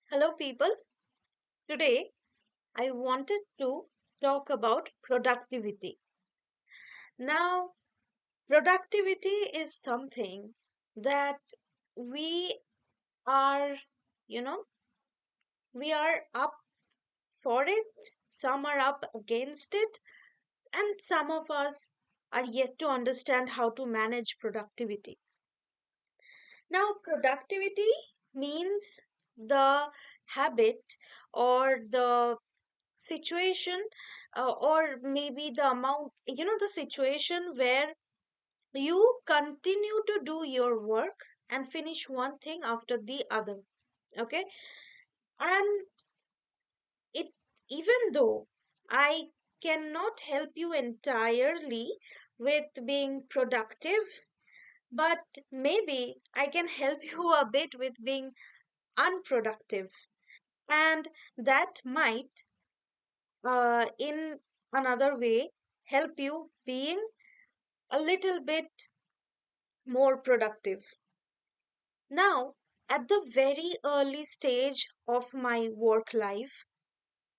Hello, people. Today, I wanted to talk about productivity. Now, productivity is something that we are, you know, we are up for it, some are up against it, and some of us are yet to understand how to manage productivity. Now, productivity means the habit or the situation or maybe the amount, the situation where you continue to do your work and finish one thing after the other. Okay. And it, even though I cannot help you entirely with being productive, but maybe I can help you a bit with being unproductive, and that might in another way help you being a little bit more productive. Now, at the very early stage of my work life,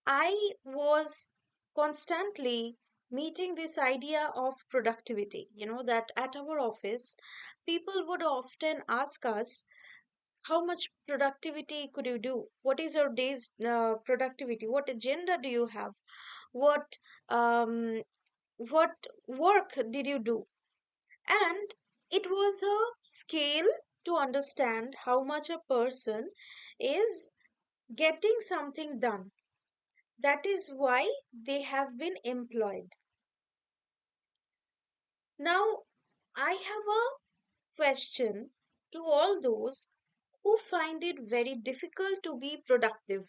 I was constantly meeting this idea of productivity. You know, that at our office, people would often ask us, how much productivity could you do? What is your day's productivity? What agenda do you have? What um, what work did you do? And it was a scale to understand how much a person is getting something done. That is why they have been employed. Now, I have a question to all those who find it very difficult to be productive.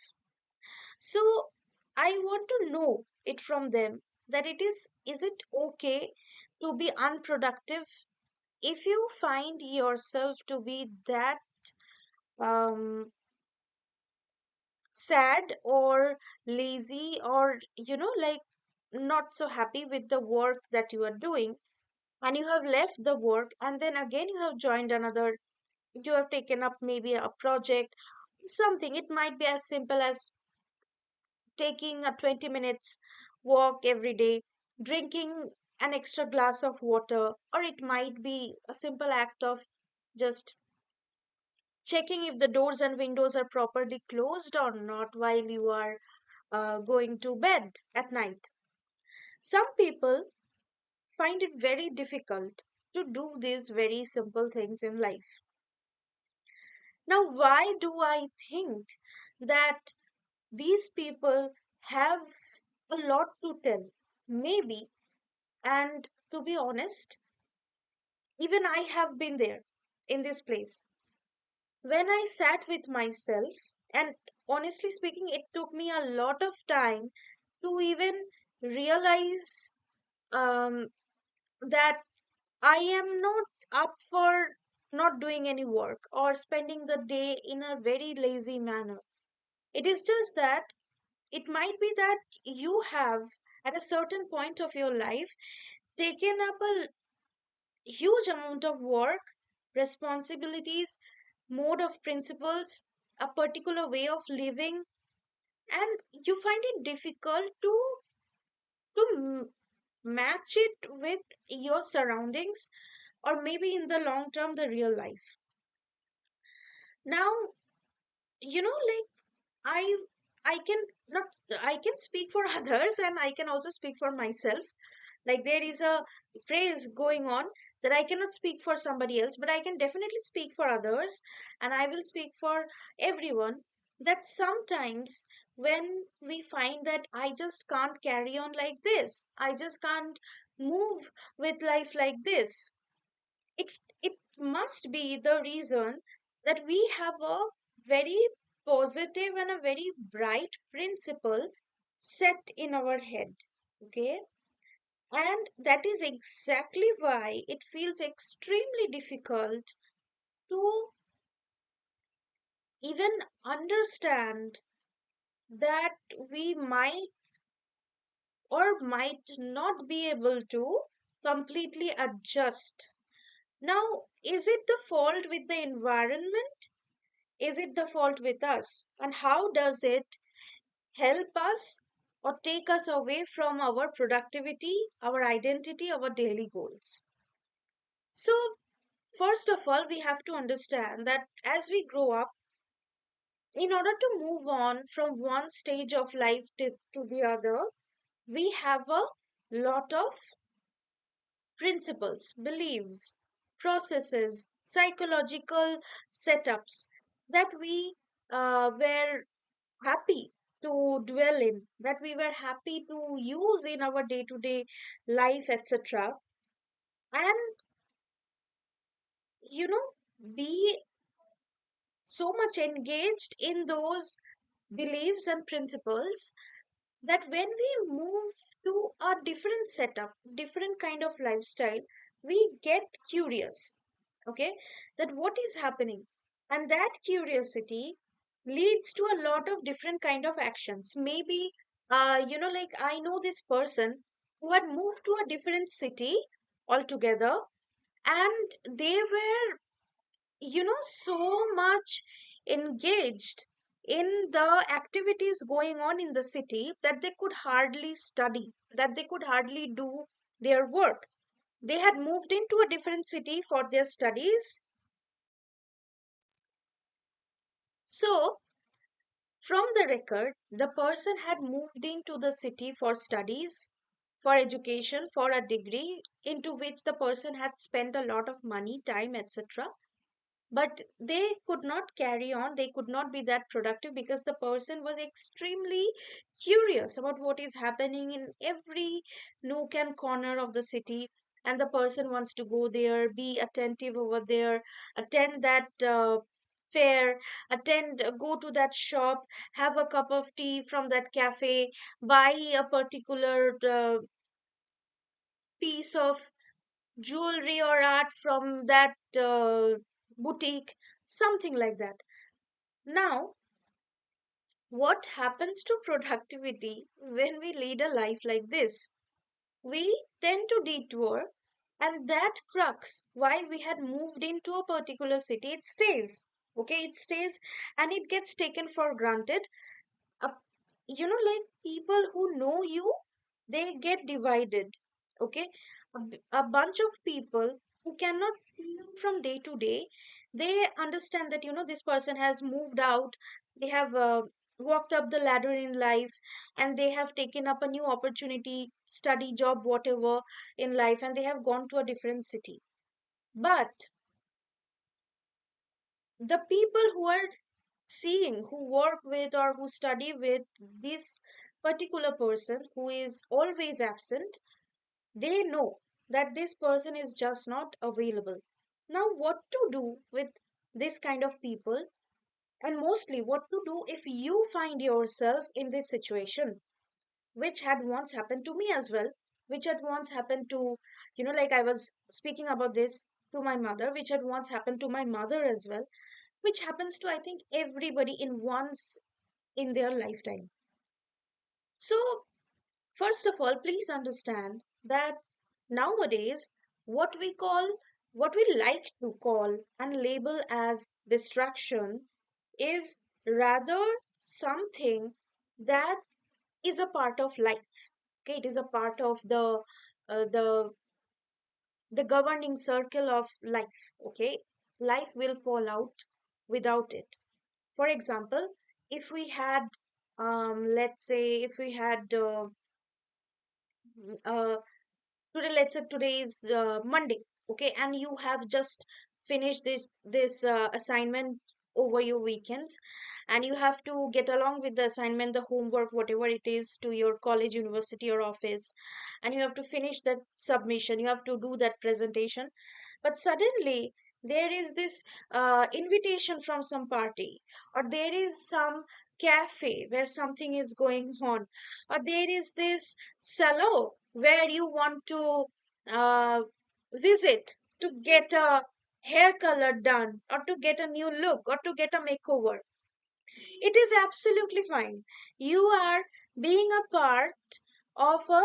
So, I want to know it from them that is it okay to be unproductive? If you find yourself to be that um, sad or lazy or like not so happy with the work that you are doing, and you have left the work and then again you have joined another, you have taken up maybe a project, something, it might be as simple as taking a 20 minutes walk every day, drinking an extra glass of water, or it might be a simple act of just checking if the doors and windows are properly closed or not while you are going to bed at night. Some people find it very difficult to do these very simple things in life. Now, why do I think that these people have a lot to tell? Maybe, and to be honest, even I have been there in this place. When I sat with myself, and honestly speaking, it took me a lot of time to even realize um, that I am not up for not doing any work or spending the day in a very lazy manner. It is just that it might be that you have, at a certain point of your life, taken up a huge amount of work, responsibilities, mode of principles, a particular way of living, and you find it difficult to match it with your surroundings, or maybe in the long term the real life. Now, like i I can speak for others and I can also speak for myself. Like, there is a phrase going on that I cannot speak for somebody else, but I can definitely speak for others, and I will speak for everyone, that sometimes when we find that I just can't carry on like this, I just can't move with life like this, it must be the reason that we have a very positive and a very bright principle set in our head. Okay. And that is exactly why it feels extremely difficult to even understand that we might or might not be able to completely adjust. Now, is it the fault with the environment? Is it the fault with us? And how does it help us or take us away from our productivity, our identity, our daily goals? So, first of all, we have to understand that as we grow up, in order to move on from one stage of life to the other, we have a lot of principles, beliefs, processes, psychological setups that we were happy to dwell in, that we were happy to use in our day to day life, etc. And, you know, be so much engaged in those beliefs and principles that when we move to a different setup, different kind of lifestyle, we get curious, okay, that what is happening. And that curiosity leads to a lot of different kind of actions. Maybe, like I know this person who had moved to a different city altogether, and they were so much engaged in the activities going on in the city that they could hardly study, that they could hardly do their work. They had moved into a different city for their studies. So, from the record, the person had moved into the city for studies, for education, for a degree into which the person had spent a lot of money, time, etc. But they could not carry on, they could not be that productive because the person was extremely curious about what is happening in every nook and corner of the city, and the person wants to go there, be attentive over there, attend that fair, attend go to that shop, have a cup of tea from that cafe, buy a particular piece of jewelry or art from that boutique, something like that. Now, what happens to productivity when we lead a life like this? We tend to detour, and that crux why we had moved into a particular city, it stays. Okay, it stays and it gets taken for granted. A, like people who know you, they get divided. Okay, a bunch of people who cannot see you from day to day, they understand that this person has moved out, they have walked up the ladder in life, and they have taken up a new opportunity, study, job, whatever in life, and they have gone to a different city. But the people who are seeing, who work with or who study with this particular person who is always absent, they know that this person is just not available. Now, what to do with this kind of people, and mostly what to do if you find yourself in this situation, which had once happened to me as well, which had once happened to, like I was speaking about this to my mother, which had once happened to my mother as well, which happens to, I think, everybody in once in their lifetime. So, first of all, please understand that nowadays, what we call, what we like to call and label as distraction is rather something that is a part of life. Okay, it is a part of uh, the the governing circle of life. Okay, life will fall out without it. For example, if we had, let's say, if we had uh, today, let's say today is Monday, okay, and you have just finished this assignment over your weekends, and you have to get along with the assignment, the homework, whatever it is, to your college, university, or office, and you have to finish that submission, you have to do that presentation. But suddenly there is this invitation from some party, or there is some cafe where something is going on, or there is this salon where you want to uh, visit to get a hair color done, or to get a new look, or to get a makeover. It is absolutely fine. You are being a part of a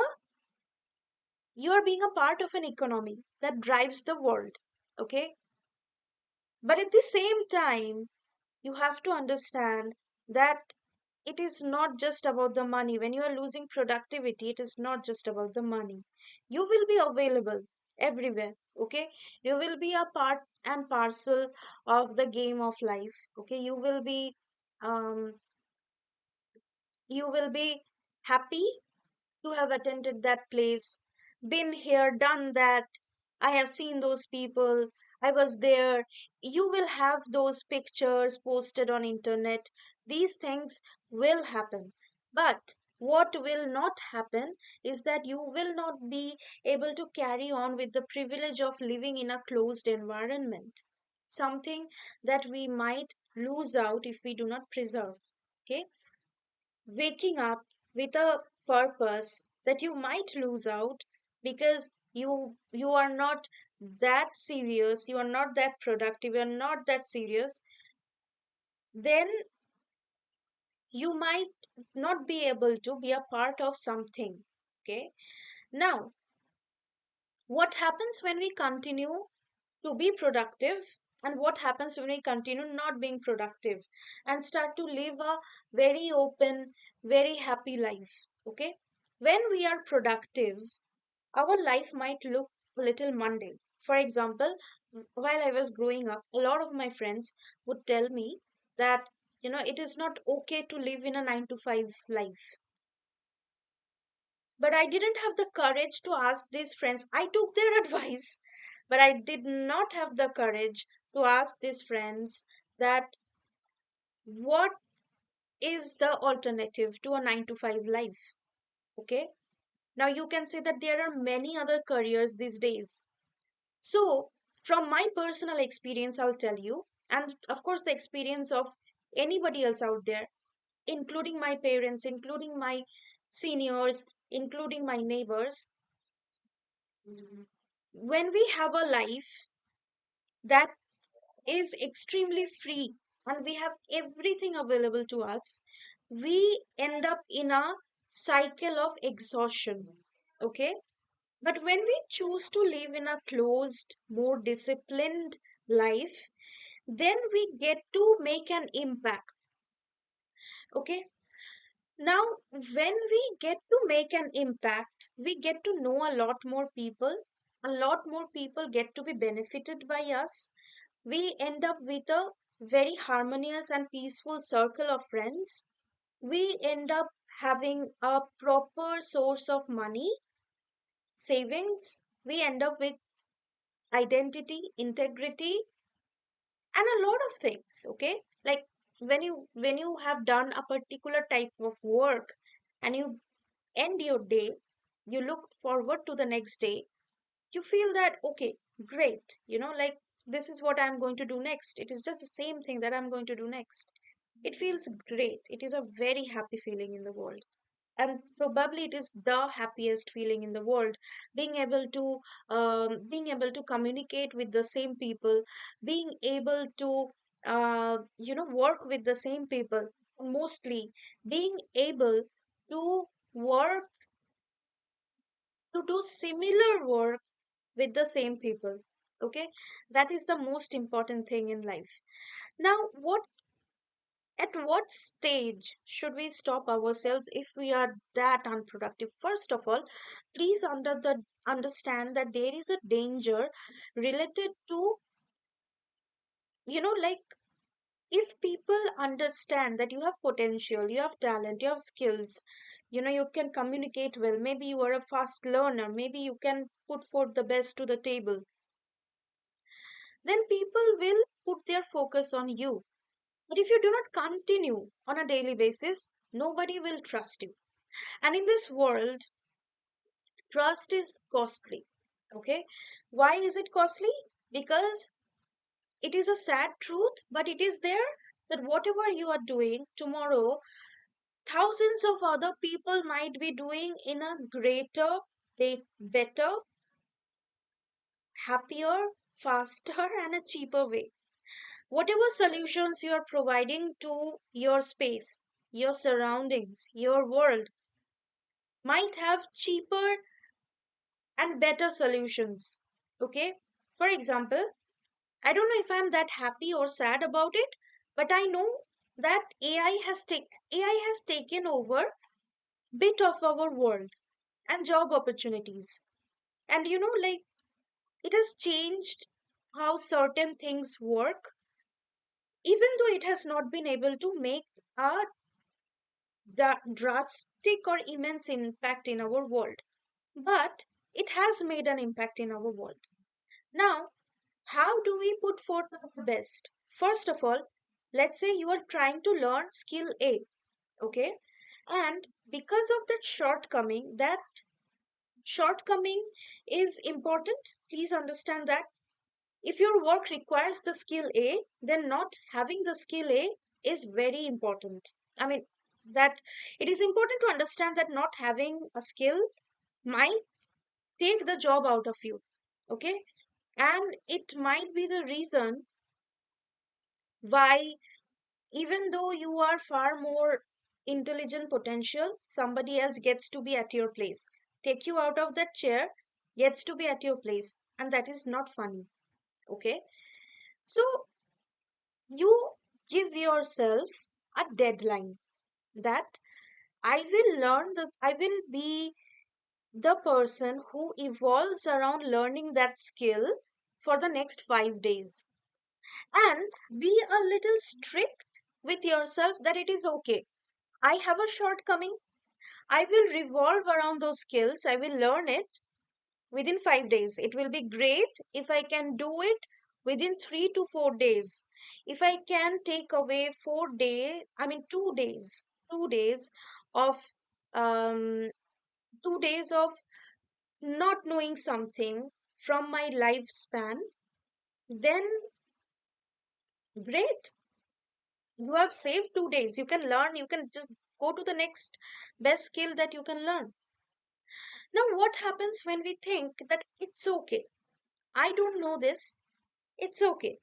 you are being a part of an economy that drives the world. Okay, but at the same time, you have to understand that it is not just about the money. When you are losing productivity, it is not just about the money. You will be available everywhere, okay? You will be a part and parcel of the game of life, okay? Um you will be happy to have attended that place, been here, done that. I have seen those people. I was there. You will have those pictures posted on internet. These things will happen. But what will not happen is that you will not be able to carry on with the privilege of living in a closed environment. Something that we might lose out if we do not preserve. Okay, waking up with a purpose that you might lose out because you are not that serious, you are not that productive, you are not that serious, then you might not be able to be a part of something. Okay, now what happens when we continue to be productive, and what happens when we continue not being productive and start to live a very open, very happy life? Okay, when we are productive, our life might look a little mundane. For example, while I was growing up, a lot of my friends would tell me that, it is not okay to live in a 9 to 5 life. But I didn't have the courage to ask these friends. I took their advice, but I did not have the courage to ask these friends that what is the alternative to a 9 to 5 life. Okay, now you can say that there are many other careers these days. So, from my personal experience, I'll tell you, and of course, the experience of anybody else out there, including my parents, including my seniors, including my neighbors, when we have a life that is extremely free and we have everything available to us, we end up in a cycle of exhaustion. Okay, but when we choose to live in a closed, more disciplined life, then we get to make an impact. Okay, now when we get to make an impact, we get to know a lot more people. A lot more people get to be benefited by us. We end up with a very harmonious and peaceful circle of friends. We end up having a proper source of money, savings. We end up with identity, integrity, and a lot of things. Okay, like when you have done a particular type of work and you end your day, you look forward to the next day, you feel that okay, great, like this is what I'm going to do next. It is just the same thing that I'm going to do next. It feels great. It is a very happy feeling in the world, and probably it is the happiest feeling in the world, being able to communicate with the same people, being able to work with the same people, mostly being able to work to do similar work with the same people. Okay, that is the most important thing in life. Now, at what stage should we stop ourselves if we are that unproductive? First of all, please understand that there is a danger related to, like, if people understand that you have potential, you have talent, you have skills, you can communicate well, maybe you are a fast learner, maybe you can put forth the best to the table, then people will put their focus on you. But if you do not continue on a daily basis, nobody will trust you. And in this world, trust is costly. Okay? Why is it costly? Because it is a sad truth, but it is there that whatever you are doing tomorrow, thousands of other people might be doing in a greater, better, happier, faster, and a cheaper way. Whatever solutions you are providing to your space, your surroundings, your world might have cheaper and better solutions. Okay? For example, I don't know if I'm that happy or sad about it, But I know that AI has taken over bit of our world and job opportunities. And like it has changed how certain things work, even though it has not been able to make a drastic or immense impact in our world. But it has made an impact in our world. Now, how do we put forth our best? First of all, let's say you are trying to learn skill A, okay? And because of that shortcoming is important. Please understand that if your work requires the skill A, then not having the skill A is very important. I mean, that it is important to understand that not having a skill might take the job out of you, okay? And it might be the reason why, even though you are far more intelligent potential, somebody else gets to be at your place, take you out of that chair, gets to be at your place, and that is not funny, okay? So you give yourself a deadline that I will be the person who evolves around learning that skill for the next 5 days. And be a little strict with yourself that it is okay. I have a shortcoming. I will revolve around those skills. I will learn it within 5 days. It will be great if I can do it within 3 to 4 days. If I can take away 2 days of um 2 days of not knowing something from my lifespan, then great. You have saved 2 days. You can learn, you can just go to the next best skill that you can learn. Now, what happens when we think that it's okay? I don't know this. It's okay.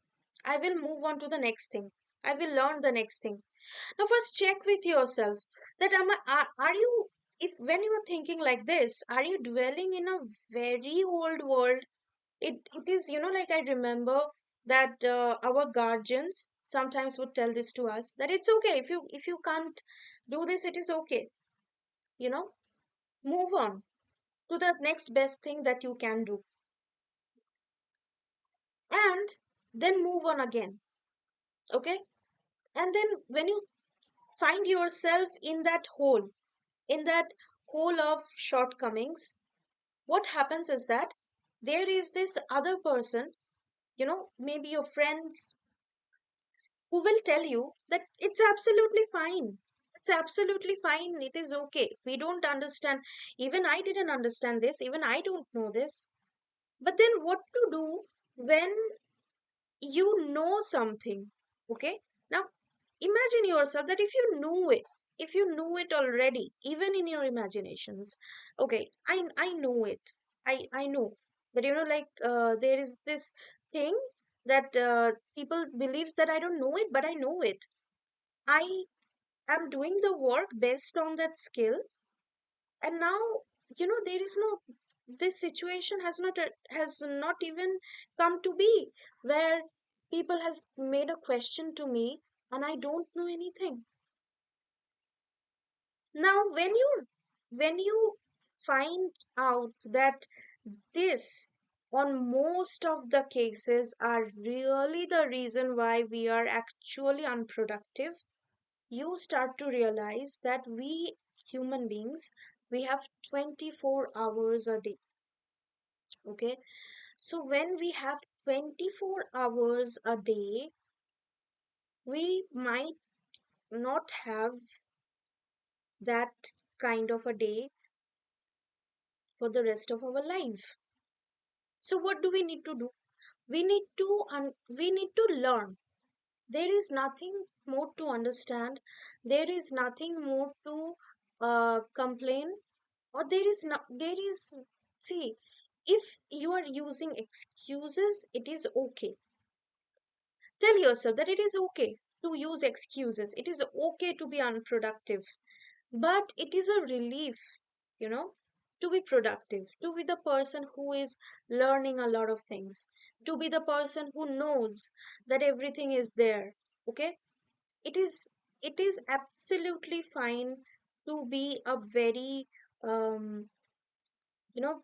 I will move on to the next thing. I will learn the next thing. Now, first check with yourself that are you, if when you are thinking like this, are you dwelling in a very old world? It is, like I remember that our guardians sometimes would tell this to us that it's okay if you can't do this, it is okay. You know, move on to the next best thing that you can do, and then move on again. Okay, and then when you find yourself in that hole of shortcomings, what happens is that there is this other person, maybe your friends, who will tell you that it's absolutely fine. It's absolutely fine. It is okay. We don't understand. Even I didn't understand this. Even I don't know this. But then what to do when you know something? Okay. Now imagine yourself that if you knew it already, even in your imaginations, okay, I know it. I know that like there is this thing that people believes that I don't know it, but I know it. I am doing the work based on that skill, and now there is no, this situation has not even come to be where people has made a question to me and I don't know anything. Now when you find out that this on most of the cases are really the reason why we are actually unproductive, you start to realize that we human beings, we have 24 hours a day. Okay, so when we have 24 hours a day, we might not have that kind of a day for the rest of our life. So what do we need to do? We need to learn. There is nothing more to understand. There is nothing more to complain, or there is, see, if you are using excuses, it is okay. Tell yourself that it is okay to use excuses, it is okay to be unproductive, but it is a relief, you know to be productive, to be the person who is learning a lot of things, to be the person who knows that everything is there. Okay, it is absolutely fine to be a very um, you know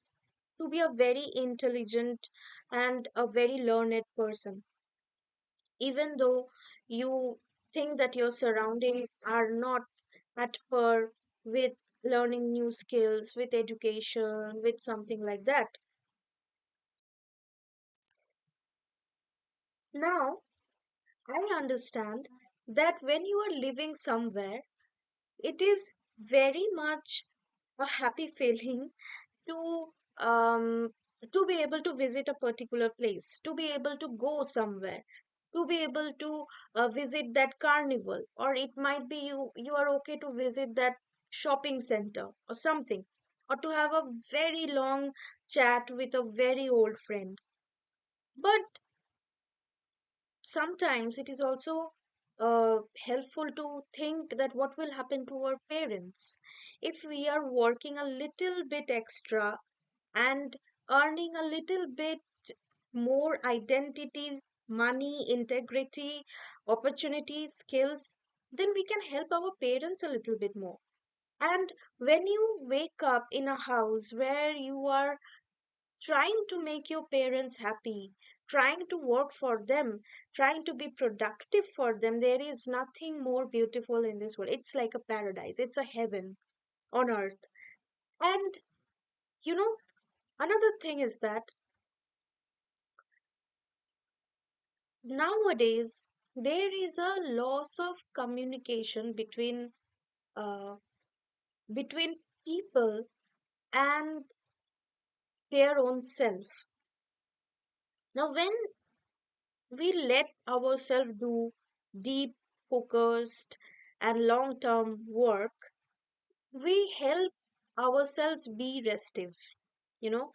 to be a very intelligent and a very learned person, even though you think that your surroundings are not at par with learning new skills, with education, with something like that. Now I understand that when you are living somewhere, it is very much a happy feeling to be able to visit a particular place, to be able to go somewhere, to be able to visit that carnival, or it might be you are okay to visit that shopping center or something, or to have a very long chat with a very old friend. But sometimes it is also helpful to think that what will happen to our parents if we are working a little bit extra and earning a little bit more identity, money, integrity, opportunities, skills, then we can help our parents a little bit more. And when you wake up in a house where you are trying to make your parents happy, trying to work for them, trying to be productive for them, there is nothing more beautiful in this world. It's like a paradise, it's a heaven on earth. And you know, another thing is that nowadays there is a loss of communication uh, between people and their own self. Now, when we let ourselves do deep, focused, and long term work, we help ourselves be restive. You know,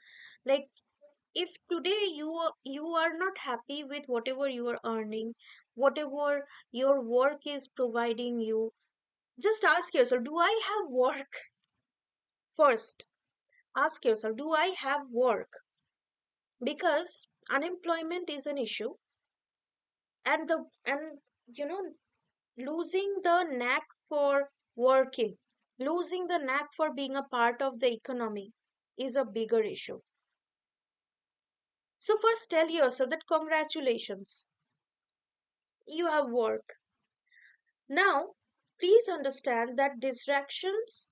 like if today you are not happy with whatever you are earning, whatever your work is providing you, just ask yourself, do I have work? First, ask yourself, do I have work? Because unemployment is an issue, and you know losing the knack for working, losing the knack for being a part of the economy is a bigger issue. So first tell yourself that congratulations, you have work. Now please understand that distractions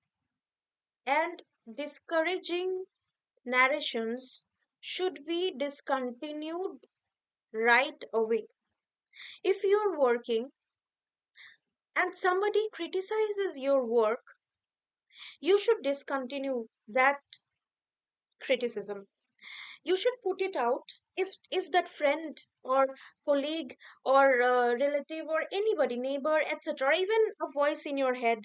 and discouraging narrations should be discontinued right away. If you're working and somebody criticizes your work, you should discontinue that criticism. You should put it out. If that friend or colleague or relative or anybody, neighbor, etc., or even a voice in your head,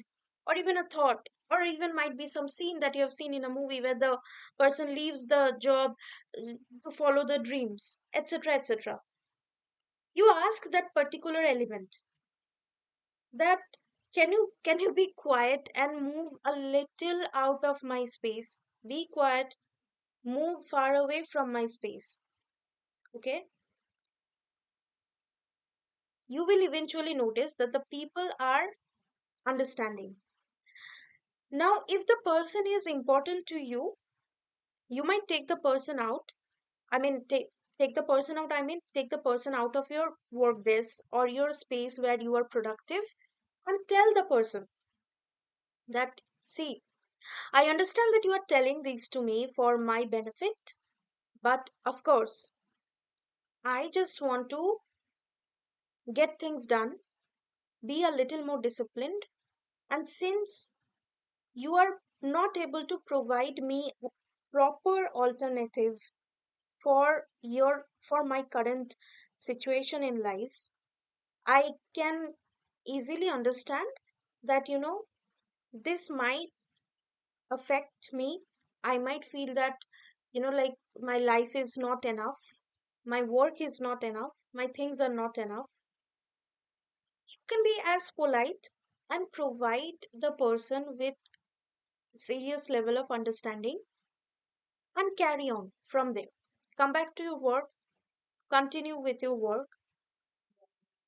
or even a thought, or even might be some scene that you have seen in a movie where the person leaves the job to follow the dreams, etc., etc., you ask that particular element that can you be quiet and move a little out of my space, be quiet, move far away from my space. Okay, you will eventually notice that the people are understanding. Now if the person is important to you, you might take the person out. I mean take the person out, I mean take the person out of your work desk or your space where you are productive, and tell the person that, see, I understand that you are telling these to me for my benefit, but of course, I just want to get things done, be a little more disciplined. And since you are not able to provide me a proper alternative for my current situation in life, I can easily understand that this might affect me. I might feel that like my life is not enough, my work is not enough, my things are not enough. You can be as polite and provide the person with serious level of understanding and carry on from there. Come back to your work, continue with your work,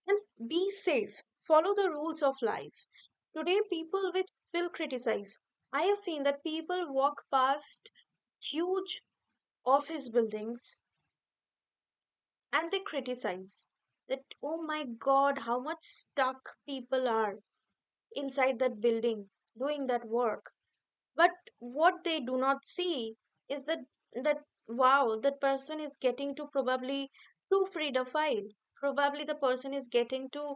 and be safe. follow the rules of life. Today, people with will criticize. I have seen that people walk past huge office buildings and they criticize that, oh my god, how much stuck people are inside that building doing that work. But what they do not see is that wow, that person is getting to probably proofread a file. Probably the person is getting to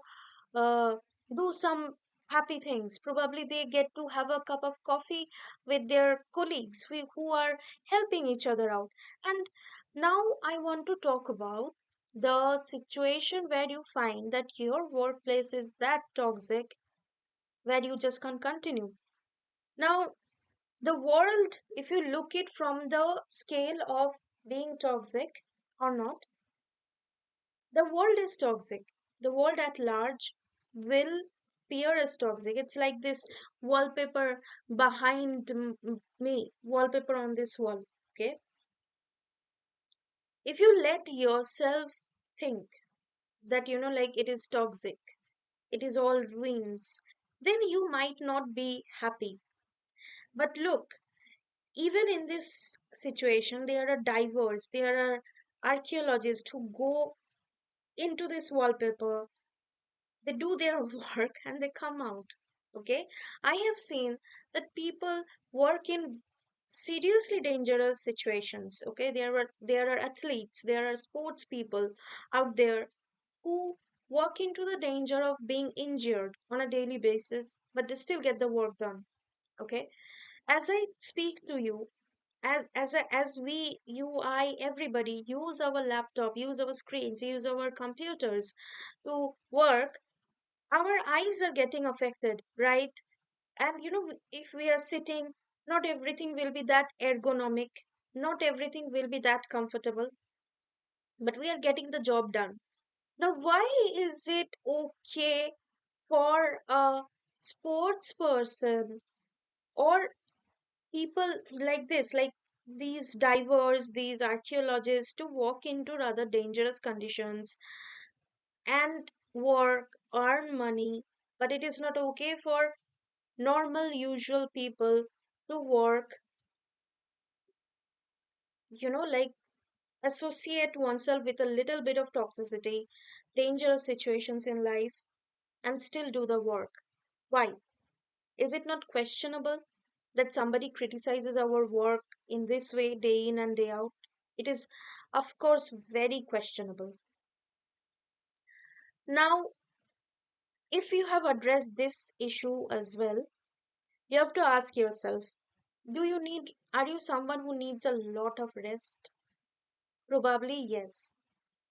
uh, do some happy things. Probably they get to have a cup of coffee with their colleagues who are helping each other out. And now I want to talk about the situation where you find that your workplace is that toxic where you just can't continue. Now, the world, if you look it from the scale of being toxic or not, the world is toxic. The world at large will appear as toxic. It's like this wallpaper behind me, wallpaper on this wall. Okay. If you let yourself think that, like it is toxic, it is all ruins, then you might not be happy. But look, even in this situation, there are divers, there are archaeologists who go into this wallpaper, they do their work and they come out. Okay, I have seen that people work in seriously dangerous situations. Okay, there are athletes, there are sports people out there who walk into the danger of being injured on a daily basis, but they still get the work done. Okay, as I speak to you, as we, you, I, everybody use our laptop, use our screens, use our computers to work, our eyes are getting affected, right? And if we are sitting, not everything will be that ergonomic, not everything will be that comfortable, but we are getting the job done. Now, why is it okay for a sports person or people like this, like these divers, these archaeologists, to walk into rather dangerous conditions and work, earn money, but it is not okay for normal, usual people to work, like associate oneself with a little bit of toxicity, dangerous situations in life, and still do the work? Why? Is it not questionable that somebody criticizes our work in this way day in and day out? It is, of course, very questionable. Now, if you have addressed this issue as well, you have to ask yourself, are you someone who needs a lot of rest? Probably yes.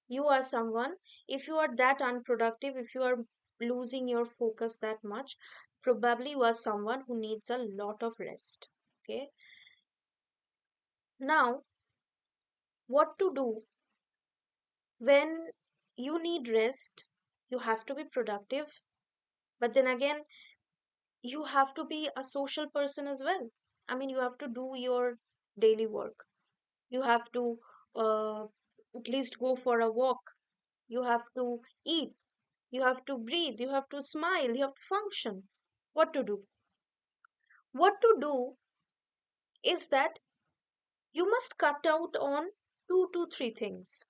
You are someone, if you are that unproductive, if you are losing your focus that much, probably you are someone who needs a lot of rest. Okay. Now, what to do when you need rest? You have to be productive, but then again, you have to be a social person as well. I mean, you have to do your daily work. You have to uh, at least go for a walk. You have to eat. You have to breathe. You have to smile. You have to function. What to do? What to do is that you must cut out on two to three things.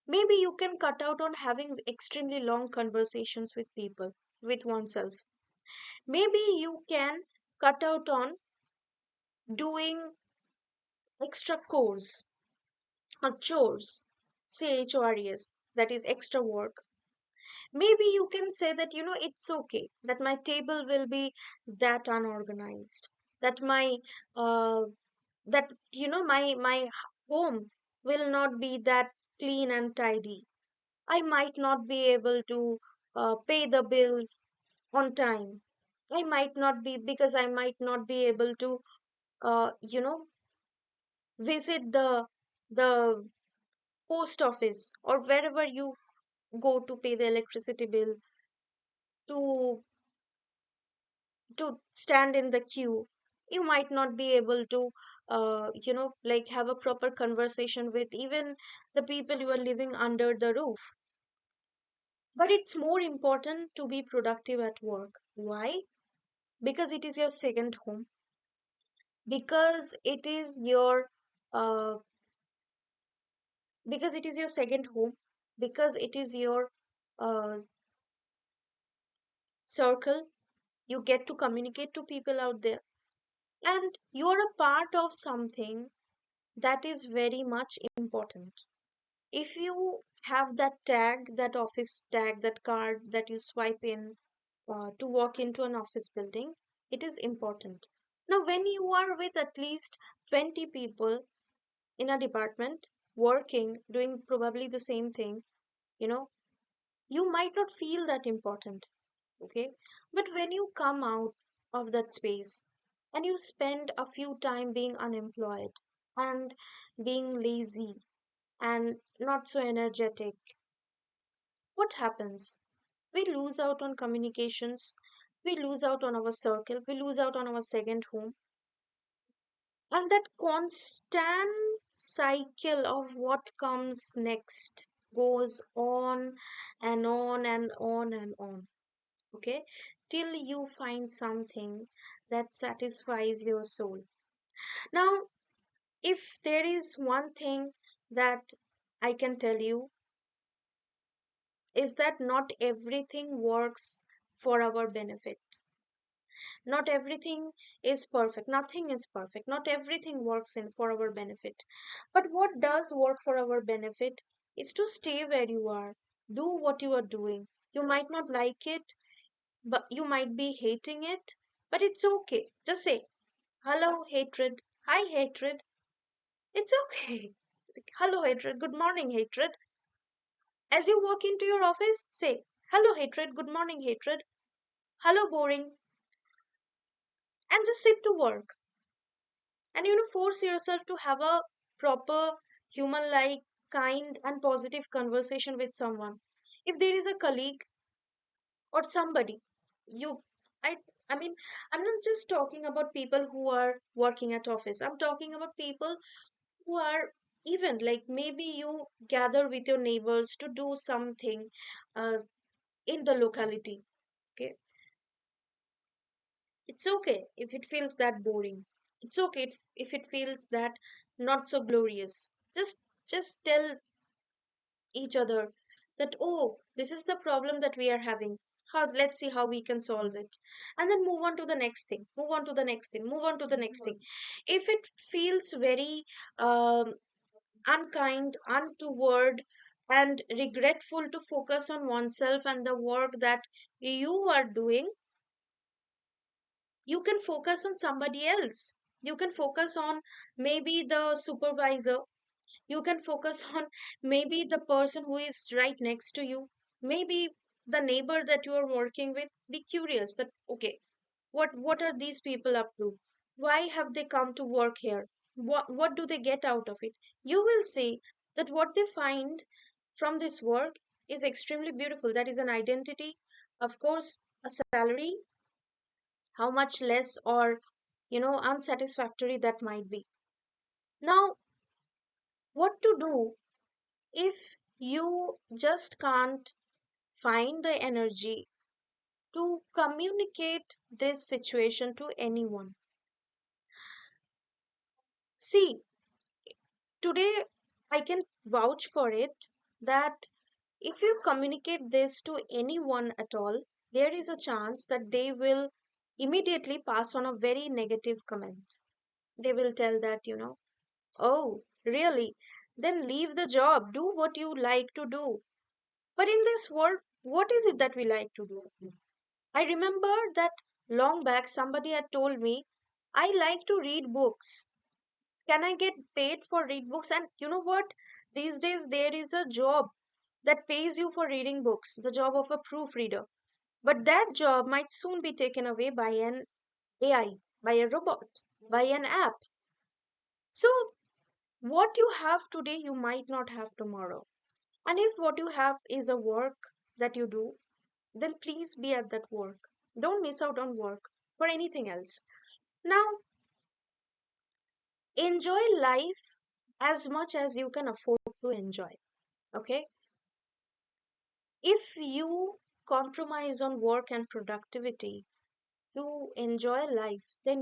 Maybe you can cut out on having extremely long conversations with people, with oneself. Maybe you can cut out on doing extra chores or chores, chores, that is extra work. Maybe you can say that, it's okay that my table will be that unorganized, that uh, my home will not be that clean and tidy. I might not be able to pay the bills on time. I might not be, because I might not be able to, uh, you know, visit the post office or wherever you go to pay the electricity bill, to stand in the queue. You might not be able to, like have a proper conversation with even the people you are living under the roof. But it's more important to be productive at work. Why? Because it is your second home, because it is your uh, because it is your second home, because it is your uh, circle. You get to communicate to people out there, and you are a part of something that is very much important. If you have that tag, that office tag, that card that you swipe in to walk into an office building, it is important. Now, when you are with at least 20 people in a department working, doing probably the same thing, you know, you might not feel that important, okay? But when you come out of that space and you spend a few time being unemployed and being lazy and not so energetic, what happens? We lose out on communications, we lose out on our circle, we lose out on our second home, and that constant cycle of what comes next goes on and on and on and on, okay, till you find something that satisfies your soul. Now, if there is one thing that I can tell you, is that not everything works for our benefit. Not everything is perfect. Nothing is perfect. Not everything works in for our benefit. But what does work for our benefit is to stay where you are. Do what you are doing. You might not like it, but you might be hating it, but it's okay. Just say, hello, hatred. Hi, hatred. It's okay. Hello, hatred. Good morning, hatred. As you walk into your office, say, hello, hatred. Good morning, hatred. Hello, boring. And just sit to work. And force yourself to have a proper human like kind and positive conversation with someone. If there is a colleague or somebody, you i I mean, I'm not just talking about people who are working at office. I'm talking about people who are, even like, maybe you gather with your neighbors to do something uh, in the locality, okay? It's okay if it feels that boring. It's okay if it feels that not so glorious. Just tell each other that, oh, this is the problem that we are having. How, let's see how we can solve it. And then move on to the next thing. Move on to the next thing. Move on to the next thing. If it feels very unkind, untoward, and regretful to focus on oneself and the work that you are doing, you can focus on somebody else. You can focus on maybe the supervisor. You can focus on maybe the person who is right next to you, maybe the neighbor that you are working with. Be curious that, okay, what are these people up to? Why have they come to work here? What do they get out of it? You will see that what they find from this work is extremely beautiful. That is an identity, of course, a salary, how much less or unsatisfactory that might be. Now, what to do if you just can't find the energy to communicate this situation to anyone? See, today I can vouch for it that if you communicate this to anyone at all, there is a chance that they will immediately pass on a very negative comment. They will tell that, oh, really? Then leave the job, do what you like to do. But in this world, what is it that we like to do? I remember that long back somebody had told me, I like to read books. Can I get paid for read books? And you know what? These days there is a job that pays you for reading books, the job of a proofreader. But that job might soon be taken away by an AI, by a robot, by an app. So what you have today, you might not have tomorrow. And if what you have is a work that you do, then please be at that work. Don't miss out on work for anything else. Now, enjoy life as much as you can afford to enjoy. Okay? If you compromise on work and productivity to enjoy life, then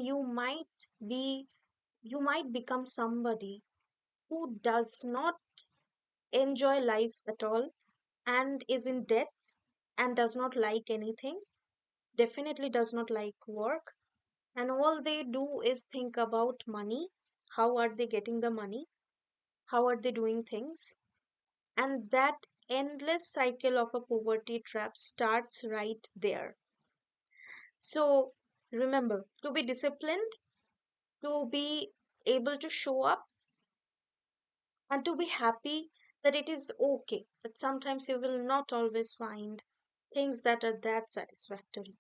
be you might become somebody who does not enjoy life at all and is in debt and does not like anything, definitely does not like work, and all they do is think about money. How are they getting the money? How are they doing things? And that endless cycle of a poverty trap starts right there. So remember to be disciplined, to be able to show up, and to be happy that it is okay. But sometimes you will not always find things that are that satisfactory.